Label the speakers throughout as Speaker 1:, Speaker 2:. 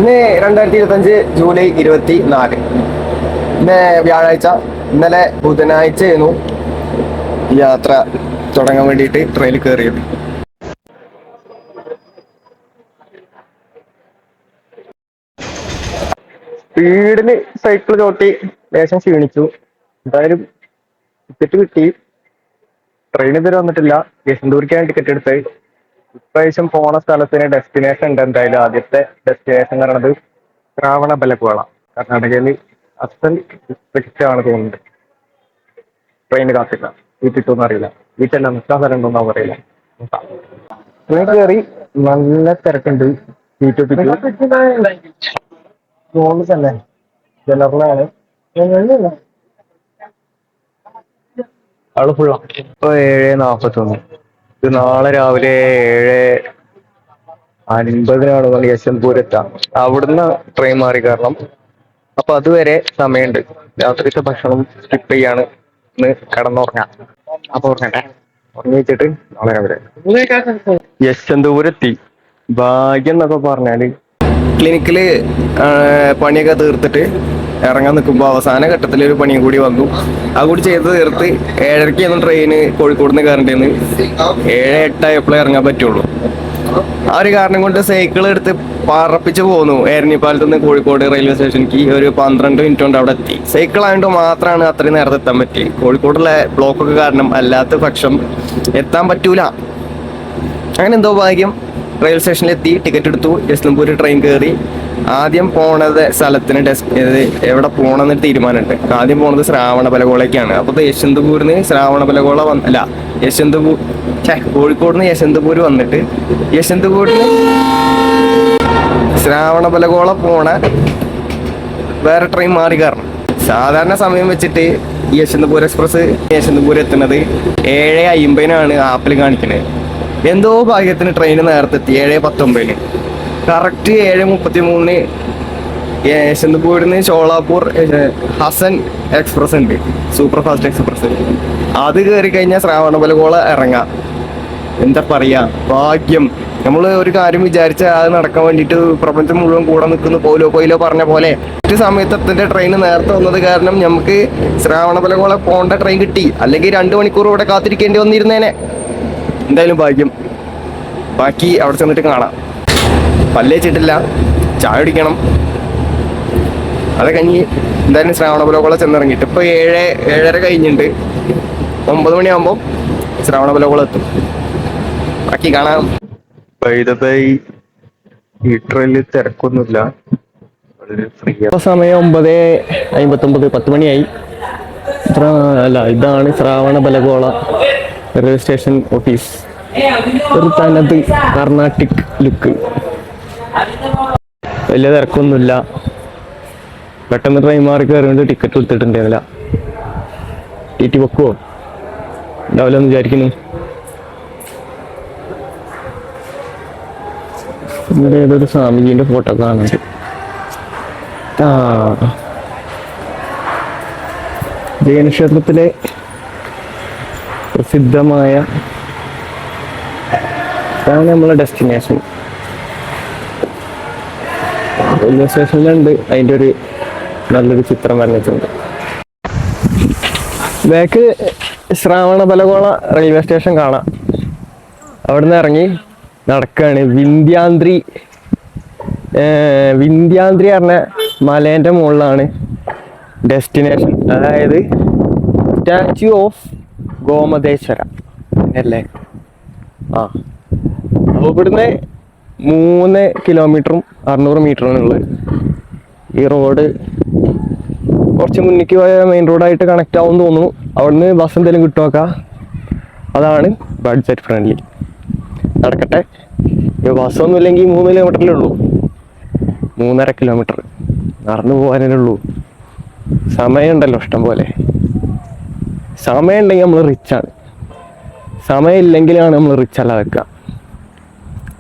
Speaker 1: ഇന്ന് 2025 ജൂലൈ 24. ഇന്ന് വ്യാഴാഴ്ച. ഇന്നലെ ബുധനാഴ്ചയായിരുന്നു യാത്ര തുടങ്ങാൻ വേണ്ടിയിട്ട് ട്രെയിനിൽ കയറിയത്. സ്പീഡിന് സൈക്കിൾ ചോട്ടി ലേശം ക്ഷീണിച്ചു. എന്തായാലും ടിക്കറ്റ് കിട്ടി. ട്രെയിൻ ഇതുവരെ വന്നിട്ടില്ല. യശന്തൂരിക്കാണ് ടിക്കറ്റ് എടുത്തത്. ഇപ്രാവശ്യം പോണ സ്ഥലത്തിന് ഡെസ്റ്റിനേഷൻ ഉണ്ട്. എന്തായാലും ആദ്യത്തെ ഡെസ്റ്റിനേഷൻ എന്ന് പറയുന്നത് ശ്രാവണബെലഗോള, കർണാടകയിൽ. അസൽ സ്ട്രിക്റ്റ് ആണ് തോന്നുന്നുണ്ട്. ട്രെയിൻ കാത്തില്ല, സീറ്റ് കിട്ടുമെന്ന് അറിയില്ല. സീറ്റെല്ലാം നിൽക്കാൻ സ്ഥലം ഉണ്ടോന്നും അറിയില്ല. ട്രെയിൻ കയറി, നല്ല തിരക്കുണ്ട്. സീറ്റ് ഒപ്പിച്ചു തന്നെ ജനറലാണ്. അവിടെ ഫുള്ളാ. ഇപ്പൊ 7:41. ഇത് നാളെ രാവിലെ 7:50 യശ്വന്ത്പൂർ എത്താം. അവിടുന്ന് ട്രെയിൻ മാറി കയറണം. അപ്പൊ അതുവരെ സമയമുണ്ട്. രാത്രിത്തെ ഭക്ഷണം സ്കിപ്പ് ചെയ്യാണ്. ഇന്ന് കിടന്നുറങ്ങാം. അപ്പൊ ഉറങ്ങട്ടെ. ഉറങ്ങി വെച്ചിട്ട് നാളെ രാവിലെ യശ്വന്ത്പൂർ എത്തി. ഭാഗ്യം എന്നൊക്കെ പറഞ്ഞാല് ക്ലിനിക്കില് പണിയൊക്കെ തീർത്തിട്ട് ഇറങ്ങാൻ നിൽക്കുമ്പോൾ അവസാന ഘട്ടത്തിൽ ഒരു പണിയും കൂടി വന്നു. അത് കൂടി ചെയ്ത് തീർത്ത് 7:30 ട്രെയിന് കോഴിക്കോട് നിന്ന് കയറേണ്ടിന്ന്. 7:08 ഇറങ്ങാൻ പറ്റുള്ളൂ. ആ ഒരു കാരണം കൊണ്ട് സൈക്കിൾ എടുത്ത് പറപ്പിച്ച് പോന്നു. എരഞ്ഞിപ്പാലത്ത് നിന്ന് കോഴിക്കോട് റെയിൽവേ സ്റ്റേഷനിലേക്ക് ഒരു 12 മിനിറ്റ് കൊണ്ട് അവിടെ എത്തി. സൈക്കിൾ ആയതുകൊണ്ട് മാത്രമാണ് അത്രയും നേരത്തെ എത്താൻ പറ്റി. കോഴിക്കോടുള്ള ബ്ലോക്കൊക്കെ കാരണം അല്ലാത്ത പക്ഷം എത്താൻ പറ്റൂല. അങ്ങനെ എന്തോ ഭാഗ്യം റെയിൽവേ സ്റ്റേഷനിലെത്തി. ടിക്കറ്റ് എടുത്തു. യശ്വന്ത്പൂർ ട്രെയിൻ കയറി. ആദ്യം പോണത് സ്ഥലത്തിന് എവിടെ പോകണമെന്ന് തീരുമാനമുണ്ട്. ആദ്യം പോണത് ശ്രാവണബെലഗോളയ്ക്കാണ്. അപ്പോൾ യശ്വന്ത്പൂരിന്ന് ശ്രാവണബെലഗോള കോഴിക്കോട് നിന്ന് യശ്വന്ത്പൂർ വന്നിട്ട് യശ്വന്ത്പൂരിന് ശ്രാവണബെലഗോള പോണ വേറെ ട്രെയിൻ മാറി കയറണം. സാധാരണ സമയം വെച്ചിട്ട് യശ്വന്ത്പൂർ എക്സ്പ്രസ് യശ്വന്ത്പൂർ എത്തുന്നത് 7:50 ആപ്പിൽ കാണിക്കുന്നത്. എന്തോ ഭാഗ്യത്തിന് ട്രെയിൻ നേരത്തെ എത്തി. 7:19 കറക്റ്റ്. 7:33 യശ്വന്ത്പൂരിൽ നിന്ന് ഷോളാപൂർ ഹസൻ എക്സ്പ്രസ് ഉണ്ട്, സൂപ്പർ ഫാസ്റ്റ് എക്സ്പ്രസ്. അത് കയറി കഴിഞ്ഞാൽ ശ്രാവണബെലഗോള ഇറങ്ങാം. എന്താ പറയാ, ഭാഗ്യം. നമ്മൾ ഒരു കാര്യം വിചാരിച്ച അത് നടക്കാൻ വേണ്ടിയിട്ട് പ്രപഞ്ചം മുഴുവൻ കൂടെ നിൽക്കുന്നു. പോയിലോ പറഞ്ഞ പോലെ ഒരു സമയത്തെ ട്രെയിൻ നേരത്തെ വന്നത് കാരണം നമുക്ക് ശ്രാവണബെലഗോള പോകേണ്ട ട്രെയിൻ കിട്ടി. അല്ലെങ്കിൽ 2 മണിക്കൂർ ഇവിടെ കാത്തിരിക്കേണ്ടി വന്നിരുന്നേനെ. എന്തായാലും ഭാഗ്യം. ബാക്കി അവിടെ ചെന്നിട്ട് കാണാം. പല്ലേച്ചിട്ടില്ല, ചായ കുടിക്കണം. അത് കഴിഞ്ഞ് എന്തായാലും ശ്രാവണബെലഗോള ചെന്നിറങ്ങിയിട്ട് ഇപ്പൊ 7:30 കഴിഞ്ഞിട്ടുണ്ട്. 9 മണിയാകുമ്പോൾ ശ്രാവണബെലഗോള എത്തും. ബാക്കി കാണാം. ഈ ട്രെയിനിൽ തിരക്കൊന്നുമില്ല, ഫ്രീ. സമയം 9:59, 10 മണിയായി. ഇതാണ് ശ്രാവണബെലഗോള റെയിൽവേ സ്റ്റേഷൻ ഓഫീസ്. ഒരു തനത് കർണാട്ടിക് ലുക്ക്. വലിയ തിരക്കൊന്നുമില്ല. പെട്ടെന്ന് ട്രെയിൻ മാറി കയറിയിട്ട് ടിക്കറ്റ് കൊടുത്തിട്ടുണ്ടായിരുന്നില്ല. ടി വെക്കുവോ ഉണ്ടാവില്ല എന്ന് വിചാരിക്കുന്നു. ഇവിടെ ഏതൊരു സ്വാമിജീന്റെ ഫോട്ടോ കാണുന്നുണ്ട്. ജൈന ക്ഷേത്രത്തിലെ പ്രസിദ്ധമായ നമ്മളെ ഡെസ്റ്റിനേഷൻ റെയിൽവേ സ്റ്റേഷനിലുണ്ട്. അതിൻ്റെ ഒരു നല്ലൊരു ചിത്രം വരച്ചിട്ടുണ്ട്. ബാക്ക് ശ്രാവണബെലഗോള റെയിൽവേ സ്റ്റേഷൻ കാണാം. അവിടുന്ന് ഇറങ്ങി നടക്കുകയാണ്. വിന്ധ്യാദ്രി പറഞ്ഞ മലേൻ്റെ മുകളിലാണ് ഡെസ്റ്റിനേഷൻ. അതായത് സ്റ്റാച്യു ഓഫ് ഗോമതേശ്വര അല്ലേ. അപ്പോൾ ഇവിടുന്ന് 3 കിലോമീറ്ററും 600 മീറ്ററാണുള്ളത്. ഈ റോഡ് കുറച്ച് മുന്നിലേക്ക് പോയ മെയിൻ റോഡായിട്ട് കണക്റ്റ് ആവും തോന്നുന്നു. അവിടുന്ന് ബസ് എന്തെങ്കിലും കിട്ടുമൊക്കെ. അതാണ് ബഡ്ജറ്റ് ഫ്രണ്ട്ലി. നടക്കട്ടെ. ബസ്സൊന്നും ഇല്ലെങ്കിൽ 3 കിലോമീറ്ററിലേ ഉള്ളൂ. 3.5 കിലോമീറ്റർ നടന്നു പോകാനേ ഉള്ളൂ. സമയമുണ്ടല്ലോ ഇഷ്ടം പോലെ. സമയം ഉണ്ടെങ്കിൽ നമ്മൾ റിച്ചാണ്. സമയം ഇല്ലെങ്കിലാണ് നമ്മൾ റിച്ച് അല്ല വെക്കുക.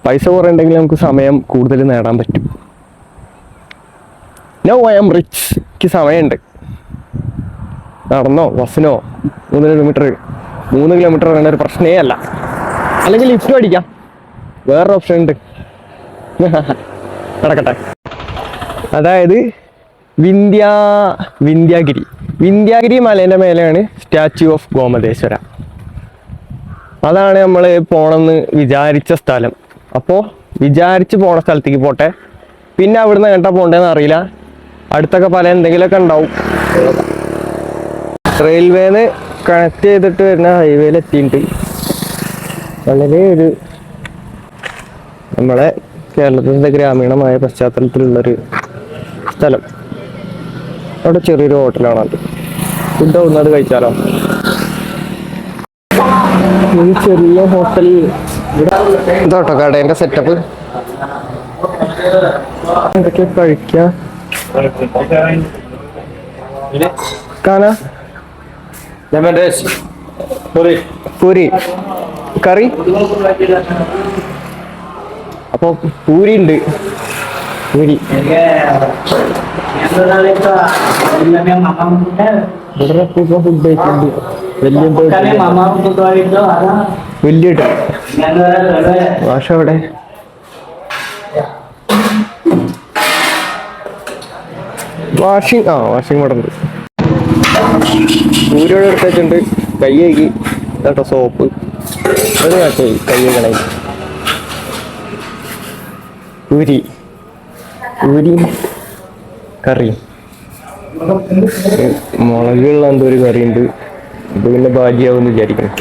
Speaker 1: പൈസ കുറേ ഉണ്ടെങ്കിൽ നമുക്ക് സമയം കൂടുതൽ നേടാൻ പറ്റും. No I am rich. എനിക്ക് സമയമുണ്ട്. നടന്നോ ബസ്സിനോ 3 കിലോമീറ്റർ വേണ്ട ഒരു പ്രശ്നമേ അല്ല. അല്ലെങ്കിൽ ലിഫ്റ്റ് അടിക്കാം. വേറൊരു ഓപ്ഷൻ ഉണ്ട്. നടക്കട്ടെ. അതായത് വിന്ധ്യാഗിരി മലേൻ്റെ മേലെയാണ് സ്റ്റാച്യു ഓഫ് ഗോമതേശ്വര. അതാണ് നമ്മൾ പോണമെന്ന് വിചാരിച്ച സ്ഥലം. അപ്പോൾ വിചാരിച്ച് പോണ സ്ഥലത്തേക്ക് പോട്ടെ. പിന്നെ അവിടുന്ന് എങ്ങോട്ടാ പോകേണ്ടതെന്ന് അറിയില്ല. അടുത്തൊക്കെ പല എന്തെങ്കിലുമൊക്കെ ഉണ്ടാവും. റെയിൽവേന്ന് കണക്ട് ചെയ്തിട്ട് വരുന്ന ഹൈവേയിൽ എത്തിയിട്ട് വളരെ നമ്മളെ കേരളത്തിൻ്റെ ഗ്രാമീണമായ പശ്ചാത്തലത്തിലുള്ളൊരു സ്ഥലം. അവിടെ ചെറിയൊരു ഹോട്ടലാണ്. അത് ഫുഡ് ആവുന്നത് കഴിച്ചാലോ? ഒരു ചെറിയ ഹോട്ടൽ ഇതോട്ടോ കടേൻ്റെ സെറ്റപ്പ്. എന്തൊക്കെ കഴിക്കാം? പൂരി കറി. അപ്പൊ പൂരി ഉണ്ട്. പൂരി ഫുഡ് കഴിക്കുന്നുണ്ട്. വലിയ ഭാഷ എവിടെ? വാഷിംഗ് ഇവിടെ ഉണ്ട്. പൂരിയോടെ എടുത്തിട്ടുണ്ട്. കൈ കഴുകി കേട്ടോ. സോപ്പ് അത് കാട്ടി കൈ കഴുകണേ. പൂരി കറി, മുളകുള്ള എന്തോ ഒരു കറി ഉണ്ട്. ഇത് പിന്നെ ഭാജിയാവുമെന്ന് വിചാരിക്കണം.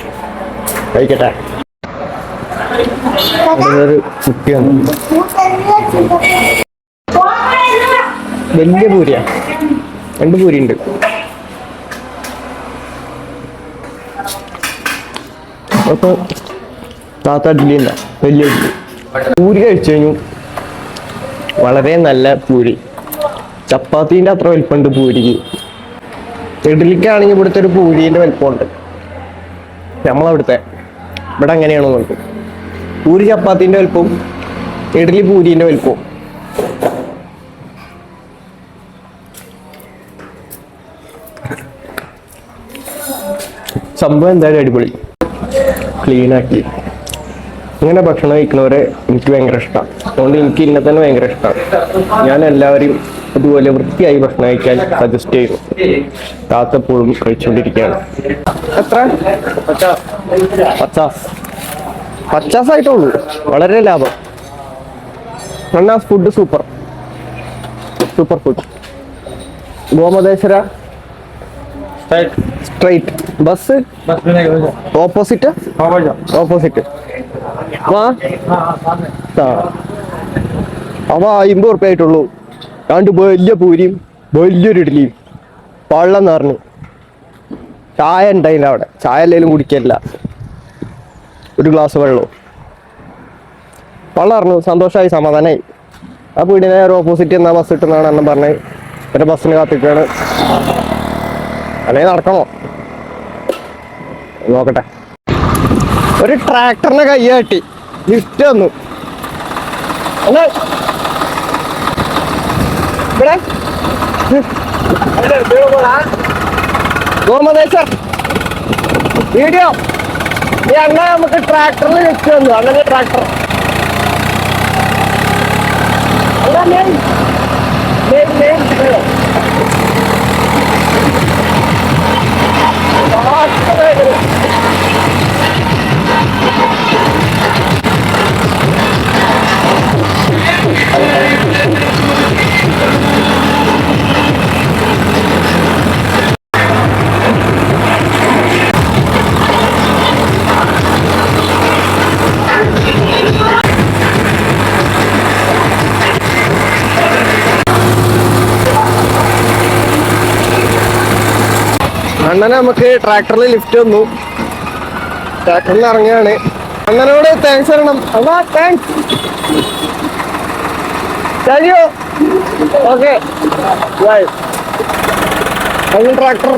Speaker 1: കഴിക്കട്ടെ. അതൊരു കുട്ടിയാണ്. വലിയ പൂരിയാ. 2 പൂരി ഉണ്ട്. അപ്പൊ താത്ത ഇഡ്ഡലി ഉണ്ട. വലിയ ഇഡ്ഡലി. പൂരി കഴിച്ചു കഴിഞ്ഞു. വളരെ നല്ല പൂരി. ചപ്പാത്തീൻ്റെ അത്ര വലിപ്പമുണ്ട് പൂരിക്ക്. ഇഡ്ഡലിക്കാണെങ്കിൽ ഇവിടുത്തെ ഒരു പൂരീൻ്റെ വലിപ്പമുണ്ട്. നമ്മളവിടുത്തെ ഇവിടെ അങ്ങനെയാണോ നോക്കും. പൂരി ചപ്പാത്തീൻ്റെ വലിപ്പവും ഇഡ്ഡലി പൂരീൻ്റെ വലിപ്പവും. സംഭവം എന്തായാലും അടിപൊളി. ക്ലീനാക്കി ഇങ്ങനെ ഭക്ഷണം കഴിക്കുന്നവരെ എനിക്ക് ഭയങ്കര ഇഷ്ടമാണ്. അതുകൊണ്ട് എനിക്ക് ഇന്നെ തന്നെ ഭയങ്കര ഇഷ്ടമാണ്. ഞാൻ എല്ലാവരെയും അതുപോലെ വൃത്തിയായി ഭക്ഷണം കഴിക്കാൻ സജസ്റ്റ് ചെയ്യുന്നു. താത്തപ്പോഴും കഴിച്ചുകൊണ്ടിരിക്കുകയാണ്. എത്ര? 50 ആയിട്ടുള്ളൂ. വളരെ ലാഭം. Food super food. Gomateshwara straight bus opposite അവ 50 ഉറുപ്പ്യ ആയിട്ടുള്ളൂ. 2 വലിയ പൂരിയും വലിയൊരു ഇഡ്ഡലിയും വെള്ളം നിറഞ്ഞു. ചായ ഉണ്ടായില്ല അവിടെ. ചായ അല്ലെങ്കിലും കുടിക്കില്ല. ഒരു ഗ്ലാസ് വെള്ളവും വെള്ളം നിറഞ്ഞു. സന്തോഷമായി, സമാധാനമായി. ആ വീടിനെ ഒരു ഓപ്പോസിറ്റ് എന്നാ ബസ് കിട്ടുന്നതാണ് എന്നും പറഞ്ഞ് ഒരു ബസ്സിന് കാത്തിക്കാണ്. അല്ലെങ്കിൽ നടക്കണോ നോക്കട്ടെ. ഒരു ട്രാക്ടറിനെ കയ്യാട്ടി ലിഫ്റ്റ് വന്നു. ഇവിടെ ഗോമതേശ്വർ വീഡിയോ ഈ അണ്ണ നമുക്ക് ട്രാക്ടറിൽ ലിഫ്റ്റ് വന്നു. അങ്ങനെ ട്രാക്ടർ അണ്ണനെ നമുക്ക് ട്രാക്ടറിൽ ലിഫ്റ്റ് വന്നു. ട്രാക്ടറിൽ ഇറങ്ങിയാണ്. അണ്ണനോട് താങ്ക്സ് പറയണം. അണ്ണാ താങ്ക്സ്. ചലിയോ ഓക്കെ. ട്രാക്ടർ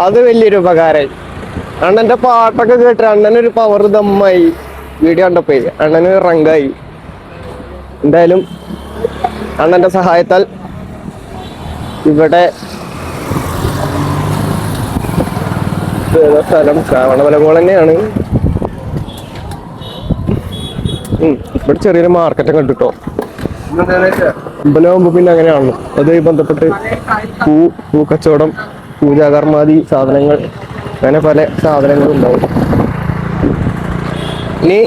Speaker 1: അത് വലിയൊരു ഉപകാരമായി. അണ്ണന്റെ പാട്ടൊക്കെ കേട്ട് അണ്ണനൊരു പവർ ദമ്മായി. വീഡിയോ കണ്ടപ്പോ അണ്ണന് റങ്കായി. എന്തായാലും അണ്ണന്റെ സഹായത്താൽ ഇവിടെ സ്ഥലം ശ്രാവണമല പോലെ തന്നെയാണ്. ഇവിടെ ചെറിയൊരു മാർക്കറ്റ് കണ്ടിട്ടോ. അമ്പലമാകുമ്പോ പിന്നെ അങ്ങനെയാണല്ലോ. അതുമായി ബന്ധപ്പെട്ട് പൂക്കച്ചവടം, പൂജാകർമാദി സാധനങ്ങൾ, അങ്ങനെ പല സാധനങ്ങളും ഉണ്ടാവും. ഇനി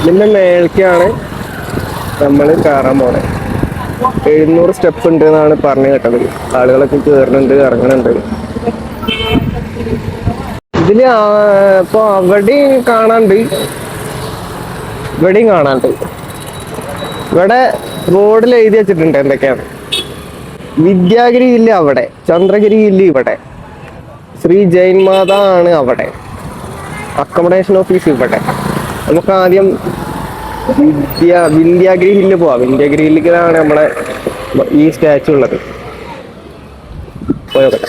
Speaker 1: ഇതിന്റെ മേൽക്കാണ് നമ്മൾ കയറാൻ പോണേ. 700 സ്റ്റെപ്പ് ഉണ്ട് എന്നാണ് പറഞ്ഞു കേട്ടത്. ആളുകളൊക്കെ കയറുന്നുണ്ട്, ഇറങ്ങുന്നുണ്ട്. ഇതില് ഇപ്പൊ അവിടെയും കാണാണ്ട്, ഇവിടെയും കാണാണ്ട്. ഇവിടെ റോഡിൽ എഴുതി വെച്ചിട്ടുണ്ട് എന്തൊക്കെയാണ്. വിദ്യാഗിരി ഇല്ല അവിടെ, ചന്ദ്രഗിരി ഇല്ല ഇവിടെ, ശ്രീ ജൈൻ മാത ആണ് അവിടെ, അക്കോമഡേഷൻ ഓഫീസ് ഇവിടെ. നമുക്ക് ആദ്യം വിന്ധ്യാഗിരി ഹില്ല് പോവാം. വിന്ധ്യാഗിരി ഹില്ലിലാണ് നമ്മളെ ഈ സ്റ്റാച്ചു ഉള്ളത്. പോയോട്ടെ.